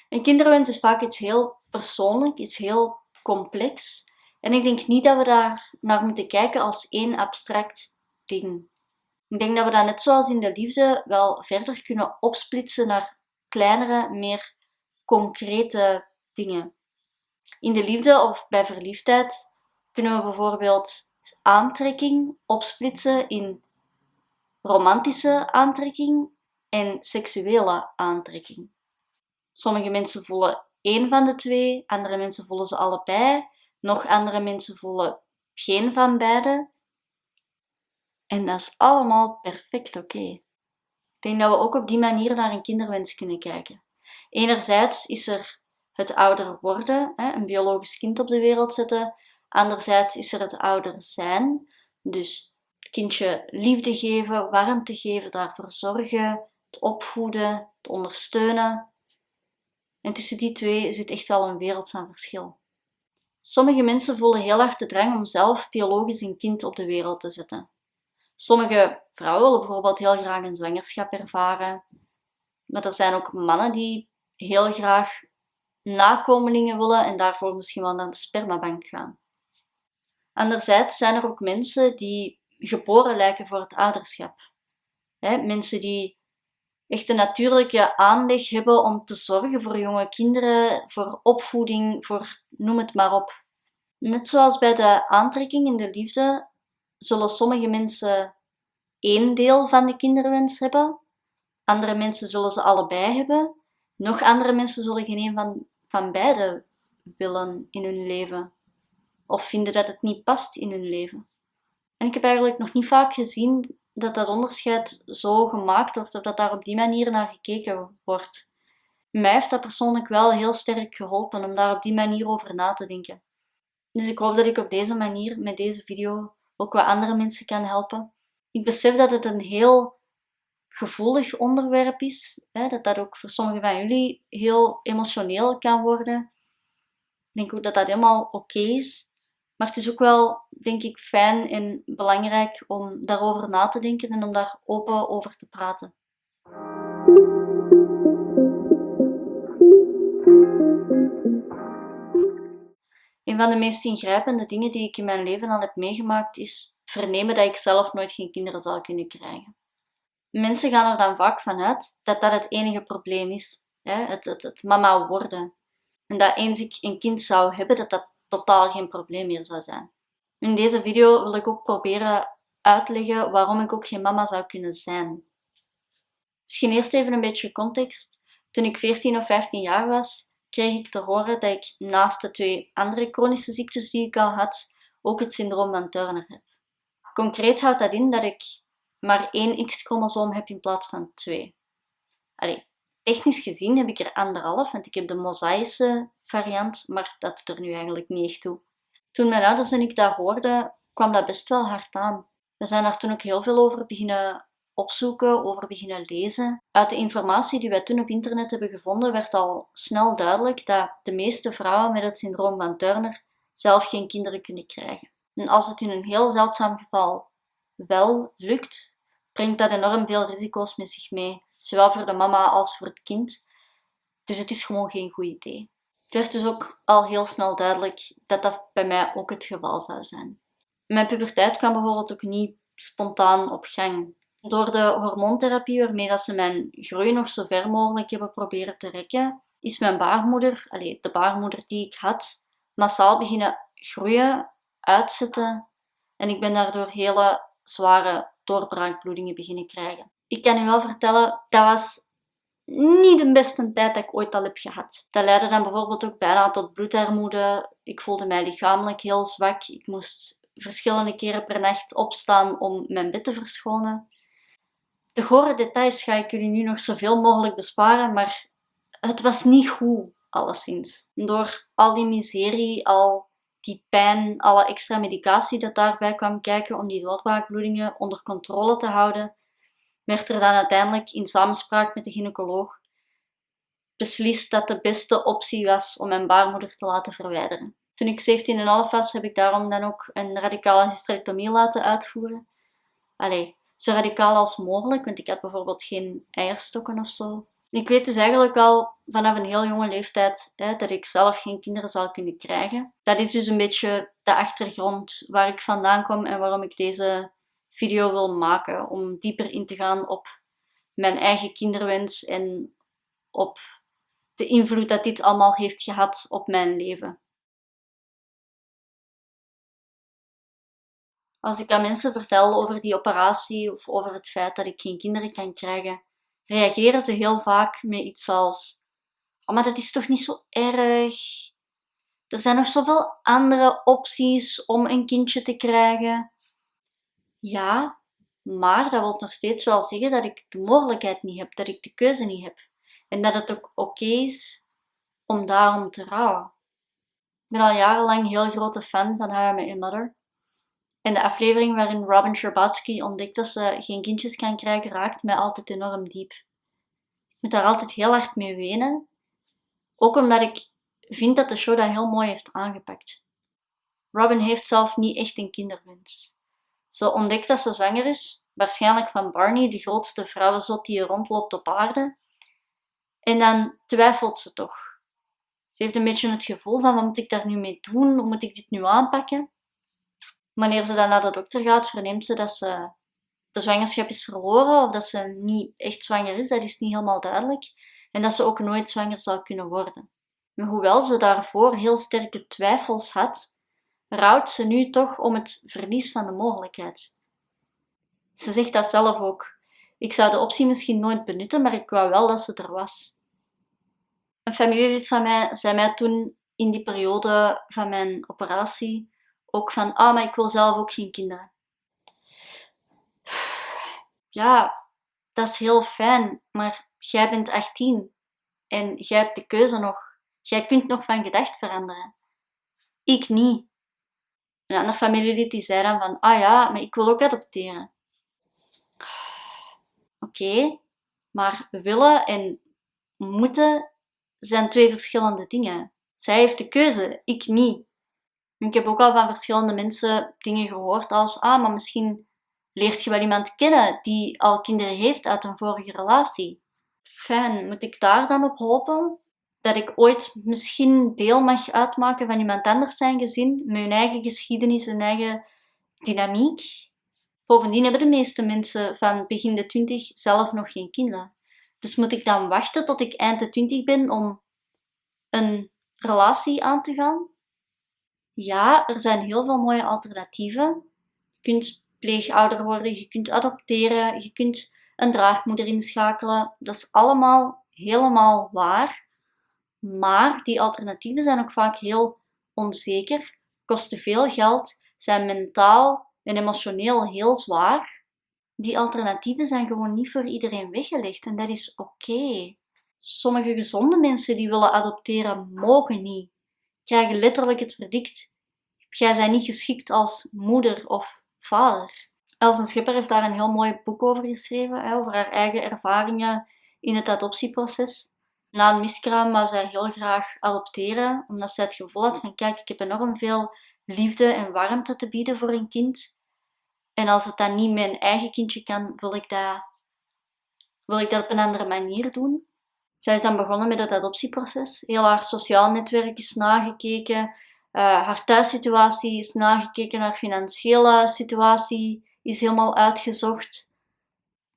Een kinderwens is vaak iets heel persoonlijk, iets heel complex. En ik denk niet dat we daar naar moeten kijken als één abstract ding. Ik denk dat we dat net zoals in de liefde wel verder kunnen opsplitsen naar kleinere, meer concrete dingen. In de liefde of bij verliefdheid kunnen we bijvoorbeeld aantrekking opsplitsen in romantische aantrekking en seksuele aantrekking. Sommige mensen voelen één van de twee, andere mensen voelen ze allebei, nog andere mensen voelen geen van beide. En dat is allemaal perfect oké. Ik denk dat we ook op die manier naar een kinderwens kunnen kijken. Enerzijds is er het ouder worden, een biologisch kind op de wereld zetten. Anderzijds is er het ouder zijn, dus het kindje liefde geven, warmte geven, daarvoor zorgen, het opvoeden, het ondersteunen. En tussen die twee zit echt wel een wereld van verschil. Sommige mensen voelen heel hard de drang om zelf biologisch een kind op de wereld te zetten. Sommige vrouwen willen bijvoorbeeld heel graag een zwangerschap ervaren. Maar er zijn ook mannen die heel graag nakomelingen willen en daarvoor misschien wel naar de spermabank gaan. Anderzijds zijn er ook mensen die geboren lijken voor het ouderschap. Mensen die echt een natuurlijke aanleg hebben om te zorgen voor jonge kinderen, voor opvoeding, voor noem het maar op. Net zoals bij de aantrekking in de liefde zullen sommige mensen één deel van de kinderwens hebben, andere mensen zullen ze allebei hebben, nog andere mensen zullen geen een van beide willen in hun leven of vinden dat het niet past in hun leven. En ik heb eigenlijk nog niet vaak gezien dat dat onderscheid zo gemaakt wordt of dat daar op die manier naar gekeken wordt. Mij heeft dat persoonlijk wel heel sterk geholpen om daar op die manier over na te denken. Dus ik hoop dat ik op deze manier met deze video ook wat andere mensen kan helpen. Ik besef dat het een heel gevoelig onderwerp is, dat dat ook voor sommigen van jullie heel emotioneel kan worden. Ik denk ook dat dat helemaal oké is. Maar het is ook wel, denk ik, fijn en belangrijk om daarover na te denken en om daar open over te praten. Een van de meest ingrijpende dingen die ik in mijn leven al heb meegemaakt is vernemen dat ik zelf nooit geen kinderen zal kunnen krijgen. Mensen gaan er dan vaak vanuit dat dat het enige probleem is, het mama worden. En dat eens ik een kind zou hebben, dat dat totaal geen probleem meer zou zijn. In deze video wil ik ook proberen uitleggen waarom ik ook geen mama zou kunnen zijn. Misschien eerst even een beetje context. Toen ik 14 of 15 jaar was, kreeg ik te horen dat ik naast de 2 andere chronische ziektes die ik al had, ook het syndroom van Turner heb. Concreet houdt dat in dat ik maar 1 X-chromosoom heb in plaats van 2. Technisch gezien heb ik er 1,5, want ik heb de mosaïsche variant, maar dat doet er nu eigenlijk niet echt toe. Toen mijn ouders en ik dat hoorden, kwam dat best wel hard aan. We zijn daar toen ook heel veel over beginnen opzoeken, over beginnen lezen. Uit de informatie die wij toen op internet hebben gevonden, werd al snel duidelijk dat de meeste vrouwen met het syndroom van Turner zelf geen kinderen kunnen krijgen. En als het in een heel zeldzaam geval wel lukt, brengt dat enorm veel risico's met zich mee, zowel voor de mama als voor het kind. Dus het is gewoon geen goed idee. Het werd dus ook al heel snel duidelijk dat dat bij mij ook het geval zou zijn. Mijn puberteit kwam bijvoorbeeld ook niet spontaan op gang. Door de hormoontherapie waarmee dat ze mijn groei nog zo ver mogelijk hebben proberen te rekken, is mijn baarmoeder, de baarmoeder die ik had, massaal beginnen groeien, uitzetten en ik ben daardoor hele zware doorbraakbloedingen beginnen krijgen. Ik kan u wel vertellen, dat was niet de beste tijd dat ik ooit al heb gehad. Dat leidde dan bijvoorbeeld ook bijna tot bloedarmoede. Ik voelde mij lichamelijk heel zwak. Ik moest verschillende keren per nacht opstaan om mijn bed te verschonen. De gore details ga ik jullie nu nog zoveel mogelijk besparen, maar het was niet goed, alleszins. Door al die miserie, al die pijn, alle extra medicatie dat daarbij kwam kijken om die doorbraakbloedingen onder controle te houden, werd er dan uiteindelijk in samenspraak met de gynaecoloog beslist dat de beste optie was om mijn baarmoeder te laten verwijderen. Toen ik 17,5 was, heb ik daarom dan ook een radicale hysterectomie laten uitvoeren. zo radicaal als mogelijk, want ik had bijvoorbeeld geen eierstokken of zo. Ik weet dus eigenlijk al vanaf een heel jonge leeftijd dat ik zelf geen kinderen zal kunnen krijgen. Dat is dus een beetje de achtergrond waar ik vandaan kom en waarom ik deze video wil maken. Om dieper in te gaan op mijn eigen kinderwens en op de invloed dat dit allemaal heeft gehad op mijn leven. Als ik aan mensen vertel over die operatie of over het feit dat ik geen kinderen kan krijgen, reageren ze heel vaak met iets als: oh, maar dat is toch niet zo erg? Er zijn nog zoveel andere opties om een kindje te krijgen. Ja, maar dat wil nog steeds wel zeggen dat ik de mogelijkheid niet heb, dat ik de keuze niet heb. En dat het ook oké is om daarom te rouwen. Ik ben al jarenlang heel grote fan van How I Met Your Mother. En de aflevering waarin Robin Scherbatsky ontdekt dat ze geen kindjes kan krijgen, raakt mij altijd enorm diep. Ik moet daar altijd heel hard mee wenen. Ook omdat ik vind dat de show dat heel mooi heeft aangepakt. Robin heeft zelf niet echt een kinderwens. Ze ontdekt dat ze zwanger is, waarschijnlijk van Barney, de grootste vrouwenzot die er rondloopt op aarde. En dan twijfelt ze toch. Ze heeft een beetje het gevoel van: wat moet ik daar nu mee doen? Hoe moet ik dit nu aanpakken? Wanneer ze dan naar de dokter gaat, verneemt ze dat ze de zwangerschap is verloren of dat ze niet echt zwanger is. Dat is niet helemaal duidelijk. En dat ze ook nooit zwanger zou kunnen worden. Maar hoewel ze daarvoor heel sterke twijfels had, rouwt ze nu toch om het verlies van de mogelijkheid. Ze zegt dat zelf ook. Ik zou de optie misschien nooit benutten, maar ik wou wel dat ze er was. Een familielid van mij zei mij toen in die periode van mijn operatie ook van: maar ik wil zelf ook geen kinderen. Ja, dat is heel fijn, maar jij bent 18 en jij hebt de keuze nog. Jij kunt nog van gedacht veranderen. Ik niet. Een ander familielid die zei dan van: ja, maar ik wil ook adopteren. Oké, maar willen en moeten zijn twee verschillende dingen. Zij heeft de keuze, ik niet. Ik heb ook al van verschillende mensen dingen gehoord als: maar misschien leert je wel iemand kennen die al kinderen heeft uit een vorige relatie. Fijn, moet ik daar dan op hopen? Dat ik ooit misschien deel mag uitmaken van iemand anders zijn gezin, met hun eigen geschiedenis, hun eigen dynamiek. Bovendien hebben de meeste mensen van begin de 20 zelf nog geen kinderen. Dus moet ik dan wachten tot ik eind de 20 ben om een relatie aan te gaan? Ja, er zijn heel veel mooie alternatieven. Je kunt pleegouder worden, je kunt adopteren, je kunt een draagmoeder inschakelen. Dat is allemaal helemaal waar. Maar die alternatieven zijn ook vaak heel onzeker, kosten veel geld, zijn mentaal en emotioneel heel zwaar. Die alternatieven zijn gewoon niet voor iedereen weggelegd en dat is oké. Sommige gezonde mensen die willen adopteren, mogen niet. Krijgen letterlijk het verdict: jij bent niet geschikt als moeder of vader. Elsen Schepper heeft daar een heel mooi boek over geschreven, over haar eigen ervaringen in het adoptieproces. Na een miskraam wou zij heel graag adopteren, omdat zij het gevoel had van: kijk, ik heb enorm veel liefde en warmte te bieden voor een kind. En als het dan niet mijn eigen kindje kan, wil ik dat op een andere manier doen. Zij is dan begonnen met het adoptieproces. Heel haar sociaal netwerk is nagekeken. Haar thuissituatie is nagekeken. Haar financiële situatie is helemaal uitgezocht.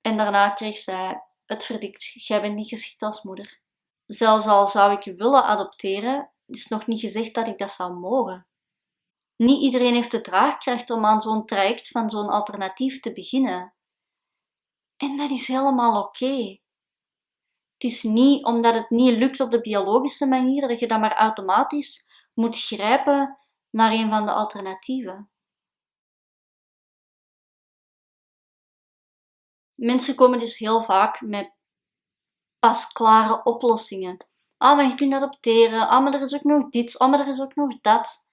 En daarna kreeg zij het verdict: jij bent niet geschikt als moeder. Zelfs al zou ik willen adopteren, is nog niet gezegd dat ik dat zou mogen. Niet iedereen heeft de draagkracht om aan zo'n traject van zo'n alternatief te beginnen. En dat is helemaal oké. Het is niet omdat het niet lukt op de biologische manier dat je dan maar automatisch moet grijpen naar een van de alternatieven. Mensen komen dus heel vaak met pasklare oplossingen. Maar je kunt adopteren. Maar er is ook nog dit. Maar er is ook nog dat.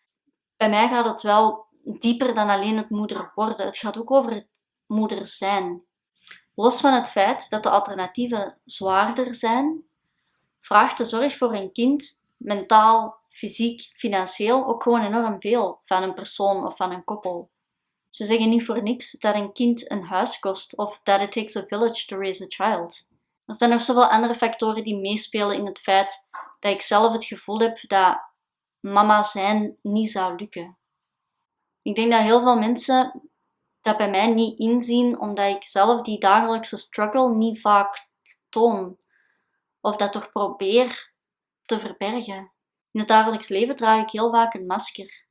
Bij mij gaat het wel dieper dan alleen het moeder worden. Het gaat ook over het moeder zijn. Los van het feit dat de alternatieven zwaarder zijn, vraagt de zorg voor een kind mentaal, fysiek, financieel ook gewoon enorm veel van een persoon of van een koppel. Ze zeggen niet voor niks dat een kind een huis kost of that it takes a village to raise a child. Er zijn nog zoveel andere factoren die meespelen in het feit dat ik zelf het gevoel heb dat mama zijn niet zou lukken. Ik denk dat heel veel mensen dat bij mij niet inzien, omdat ik zelf die dagelijkse struggle niet vaak toon. Of dat toch probeer te verbergen. In het dagelijks leven draag ik heel vaak een masker.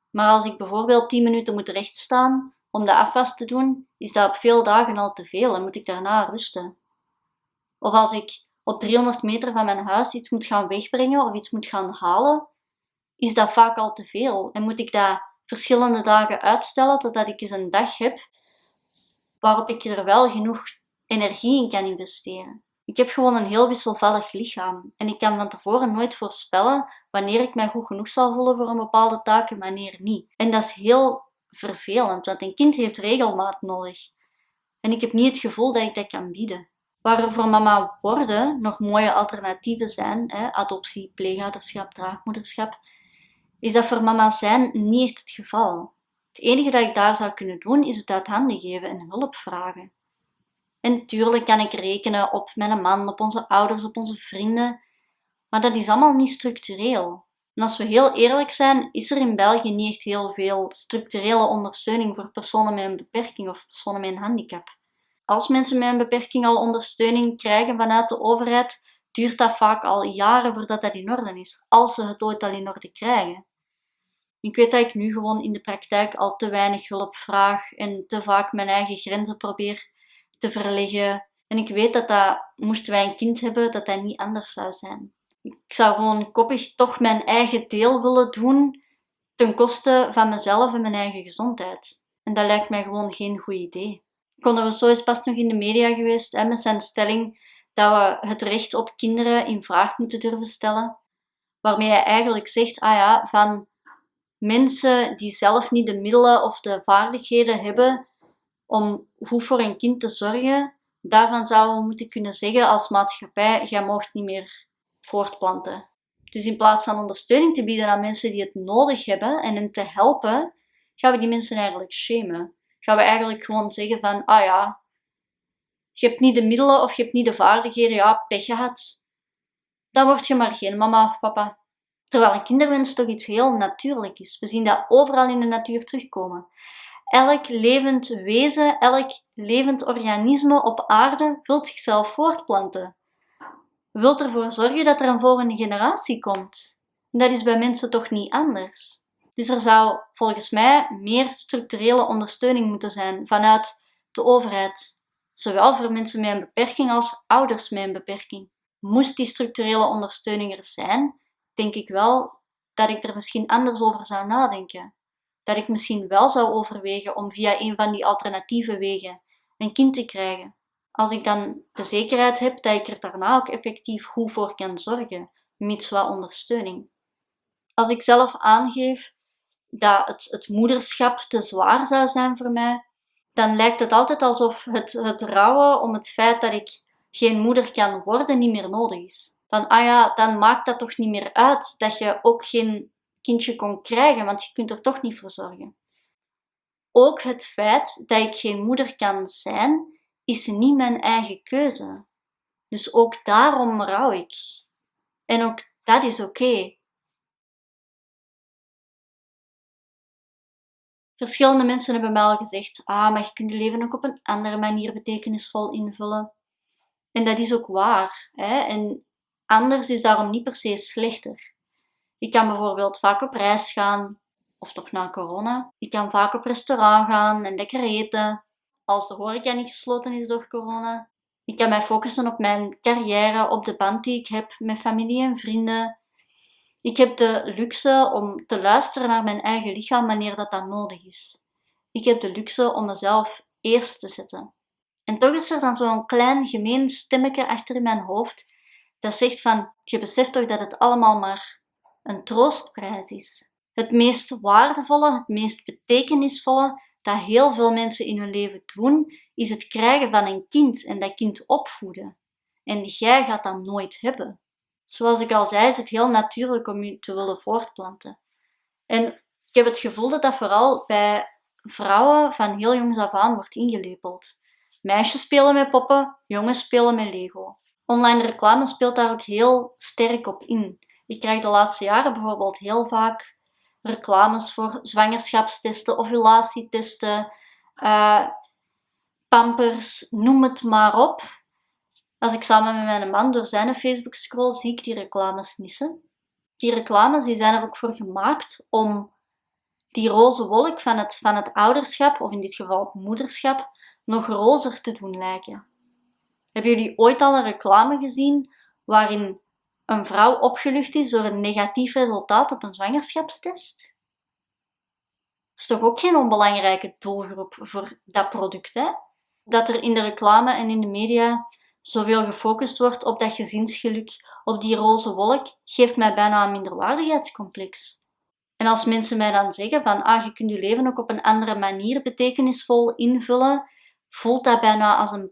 Maar als ik bijvoorbeeld 10 minuten moet rechtstaan om de afwas te doen, is dat op veel dagen al te veel en moet ik daarna rusten. Of als ik op 300 meter van mijn huis iets moet gaan wegbrengen of iets moet gaan halen, is dat vaak al te veel en moet ik dat verschillende dagen uitstellen totdat ik eens een dag heb waarop ik er wel genoeg energie in kan investeren. Ik heb gewoon een heel wisselvallig lichaam en ik kan van tevoren nooit voorspellen wanneer ik mij goed genoeg zal voelen voor een bepaalde taak en wanneer niet. En dat is heel vervelend, want een kind heeft regelmaat nodig. En ik heb niet het gevoel dat ik dat kan bieden. Waar er voor mama worden nog mooie alternatieven zijn, adoptie, pleegouderschap, draagmoederschap, is dat voor mama zijn niet echt het geval. Het enige dat ik daar zou kunnen doen is het uit handen geven en hulp vragen. En natuurlijk kan ik rekenen op mijn man, op onze ouders, op onze vrienden, maar dat is allemaal niet structureel. En als we heel eerlijk zijn, is er in België niet echt heel veel structurele ondersteuning voor personen met een beperking of personen met een handicap. Als mensen met een beperking al ondersteuning krijgen vanuit de overheid, duurt dat vaak al jaren voordat dat in orde is, als ze het ooit al in orde krijgen. Ik weet dat ik nu gewoon in de praktijk al te weinig hulp vraag en te vaak mijn eigen grenzen probeer te verleggen. En ik weet dat moesten wij een kind hebben, dat niet anders zou zijn. Ik zou gewoon koppig toch mijn eigen deel willen doen ten koste van mezelf en mijn eigen gezondheid. En dat lijkt mij gewoon geen goed idee. Conor is pas nog in de media geweest met zijn stelling dat we het recht op kinderen in vraag moeten durven stellen. Waarmee hij eigenlijk zegt, van mensen die zelf niet de middelen of de vaardigheden hebben om goed voor een kind te zorgen, daarvan zouden we moeten kunnen zeggen als maatschappij, jij mag niet meer voortplanten. Dus in plaats van ondersteuning te bieden aan mensen die het nodig hebben en hen te helpen, gaan we die mensen eigenlijk shamen. Gaan we eigenlijk gewoon zeggen van, je hebt niet de middelen of je hebt niet de vaardigheden, pech gehad. Dan word je maar geen mama of papa. Terwijl een kinderwens toch iets heel natuurlijk is. We zien dat overal in de natuur terugkomen. Elk levend wezen, elk levend organisme op aarde wil zichzelf voortplanten. Wil ervoor zorgen dat er een volgende generatie komt. En dat is bij mensen toch niet anders. Dus er zou volgens mij meer structurele ondersteuning moeten zijn vanuit de overheid. Zowel voor mensen met een beperking als ouders met een beperking. Moest die structurele ondersteuning er zijn, denk ik wel dat ik er misschien anders over zou nadenken. Dat ik misschien wel zou overwegen om via een van die alternatieve wegen een kind te krijgen. Als ik dan de zekerheid heb dat ik er daarna ook effectief goed voor kan zorgen, mits wat ondersteuning. Als ik zelf aangeef dat het moederschap te zwaar zou zijn voor mij, dan lijkt het altijd alsof het rouwen om het feit dat ik geen moeder kan worden niet meer nodig is. Van, dan maakt dat toch niet meer uit dat je ook geen kindje kon krijgen, want je kunt er toch niet voor zorgen. Ook het feit dat ik geen moeder kan zijn, is niet mijn eigen keuze. Dus ook daarom rouw ik. En ook dat is oké. Verschillende mensen hebben mij al gezegd, maar je kunt je leven ook op een andere manier betekenisvol invullen. En dat is ook waar. En anders is daarom niet per se slechter. Ik kan bijvoorbeeld vaak op reis gaan, of toch na corona. Ik kan vaak op restaurant gaan en lekker eten, als de horeca niet gesloten is door corona. Ik kan mij focussen op mijn carrière, op de band die ik heb met familie en vrienden. Ik heb de luxe om te luisteren naar mijn eigen lichaam wanneer dat nodig is. Ik heb de luxe om mezelf eerst te zetten. En toch is er dan zo'n klein gemeen stemmetje achter in mijn hoofd dat zegt van, je beseft toch dat het allemaal maar een troostprijs is. Het meest waardevolle, het meest betekenisvolle dat heel veel mensen in hun leven doen, is het krijgen van een kind en dat kind opvoeden. En jij gaat dat nooit hebben. Zoals ik al zei, is het heel natuurlijk om je te willen voortplanten. En ik heb het gevoel dat dat vooral bij vrouwen van heel jongs af aan wordt ingelepeld. Meisjes spelen met poppen, jongens spelen met Lego. Online reclame speelt daar ook heel sterk op in. Ik krijg de laatste jaren bijvoorbeeld heel vaak reclames voor zwangerschapstesten, ovulatietesten, pampers, noem het maar op. Als ik samen met mijn man door zijn Facebook scroll, zie ik die reclames nissen. Die reclames die zijn er ook voor gemaakt om die roze wolk van het ouderschap, of in dit geval het moederschap, nog rozer te doen lijken. Hebben jullie ooit al een reclame gezien waarin een vrouw opgelucht is door een negatief resultaat op een zwangerschapstest? Dat is toch ook geen onbelangrijke doelgroep voor dat product, hè? Dat er in de reclame en in de media zoveel gefocust wordt op dat gezinsgeluk, op die roze wolk, geeft mij bijna een minderwaardigheidscomplex. En als mensen mij dan zeggen van, je kunt je leven ook op een andere manier betekenisvol invullen, voelt dat bijna als een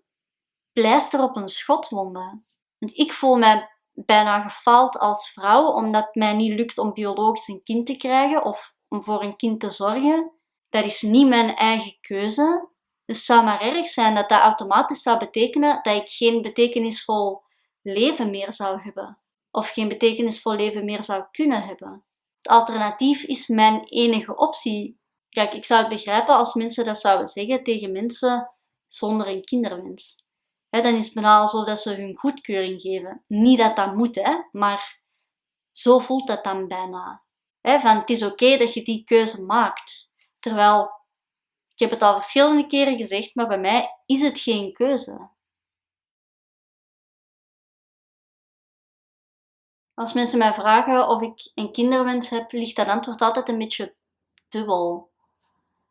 pleister op een schotwonde. Want ik voel mij bijna gefaald als vrouw, omdat het mij niet lukt om biologisch een kind te krijgen of om voor een kind te zorgen. Dat is niet mijn eigen keuze. Dus het zou maar erg zijn dat dat automatisch zou betekenen dat ik geen betekenisvol leven meer zou hebben. Of geen betekenisvol leven meer zou kunnen hebben. Het alternatief is mijn enige optie. Kijk, ik zou het begrijpen als mensen dat zouden zeggen tegen mensen zonder een kinderwens. Dan is het bijna alsof dat ze hun goedkeuring geven. Niet dat dat moet, maar zo voelt dat dan bijna. Van het is oké dat je die keuze maakt. Terwijl, ik heb het al verschillende keren gezegd, maar bij mij is het geen keuze. Als mensen mij vragen of ik een kinderwens heb, ligt dat antwoord altijd een beetje dubbel.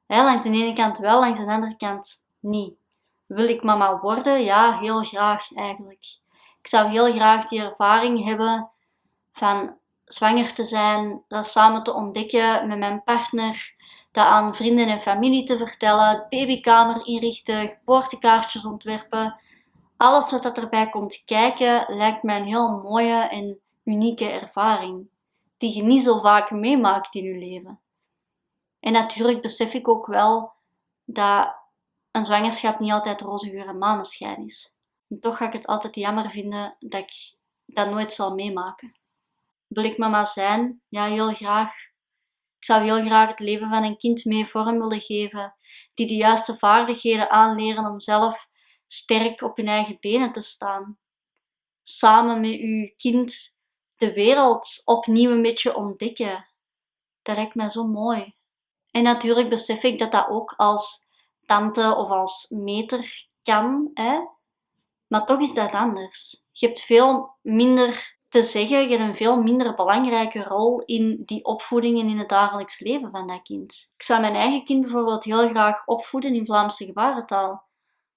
Langs de ene kant wel, langs de andere kant niet. Wil ik mama worden? Ja, heel graag eigenlijk. Ik zou heel graag die ervaring hebben van zwanger te zijn, dat samen te ontdekken met mijn partner, dat aan vrienden en familie te vertellen, babykamer inrichten, geboortekaartjes ontwerpen. Alles wat dat erbij komt kijken lijkt mij een heel mooie en unieke ervaring, die je niet zo vaak meemaakt in je leven. En natuurlijk besef ik ook wel dat een zwangerschap niet altijd roze geur en maneschijn is. En toch ga ik het altijd jammer vinden dat ik dat nooit zal meemaken. Wil ik mama zijn? Ja, heel graag. Ik zou heel graag het leven van een kind mee vorm willen geven, die de juiste vaardigheden aanleren om zelf sterk op hun eigen benen te staan. Samen met uw kind de wereld opnieuw een beetje ontdekken. Dat lijkt mij zo mooi. En natuurlijk besef ik dat dat ook als tante of als meter kan, maar toch is dat anders. Je hebt veel minder te zeggen, je hebt een veel minder belangrijke rol in die opvoeding en in het dagelijks leven van dat kind. Ik zou mijn eigen kind bijvoorbeeld heel graag opvoeden in Vlaamse gebarentaal,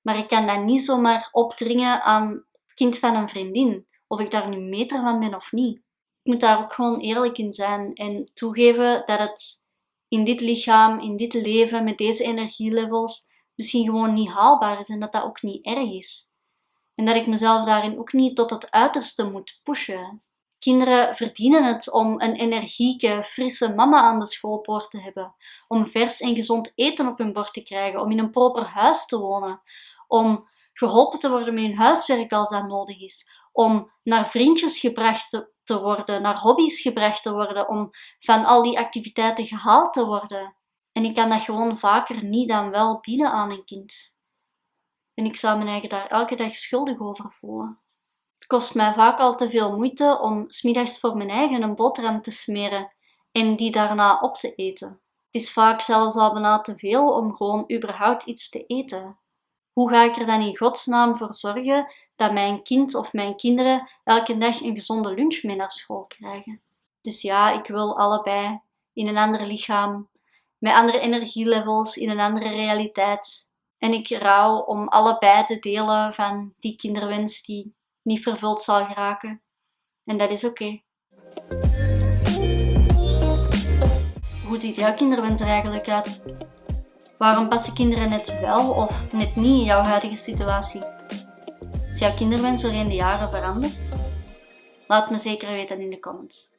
maar ik kan dat niet zomaar opdringen aan het kind van een vriendin, of ik daar nu meter van ben of niet. Ik moet daar ook gewoon eerlijk in zijn en toegeven dat het in dit lichaam, in dit leven, met deze energielevels, misschien gewoon niet haalbaar is en dat dat ook niet erg is. En dat ik mezelf daarin ook niet tot het uiterste moet pushen. Kinderen verdienen het om een energieke, frisse mama aan de schoolpoort te hebben, om vers en gezond eten op hun bord te krijgen, om in een proper huis te wonen, om geholpen te worden met hun huiswerk als dat nodig is, om naar vriendjes gebracht te worden, naar hobby's gebracht te worden, om van al die activiteiten gehaald te worden. En ik kan dat gewoon vaker niet dan wel bieden aan een kind. En ik zou mijn eigen daar elke dag schuldig over voelen. Het kost mij vaak al te veel moeite om 's middags voor mijn eigen een boterham te smeren en die daarna op te eten. Het is vaak zelfs al bijna te veel om gewoon überhaupt iets te eten. Hoe ga ik er dan in godsnaam voor zorgen dat mijn kind of mijn kinderen elke dag een gezonde lunch mee naar school krijgen? Dus ja, ik wil allebei in een ander lichaam, met andere energielevels, in een andere realiteit. En ik rouw om allebei te delen van die kinderwens die niet vervuld zal geraken. En dat is oké. Hoe ziet jouw kinderwens er eigenlijk uit? Waarom passen kinderen net wel of net niet in jouw huidige situatie? Is jouw kinderwens doorheen de jaren veranderd? Laat me zeker weten in de comments.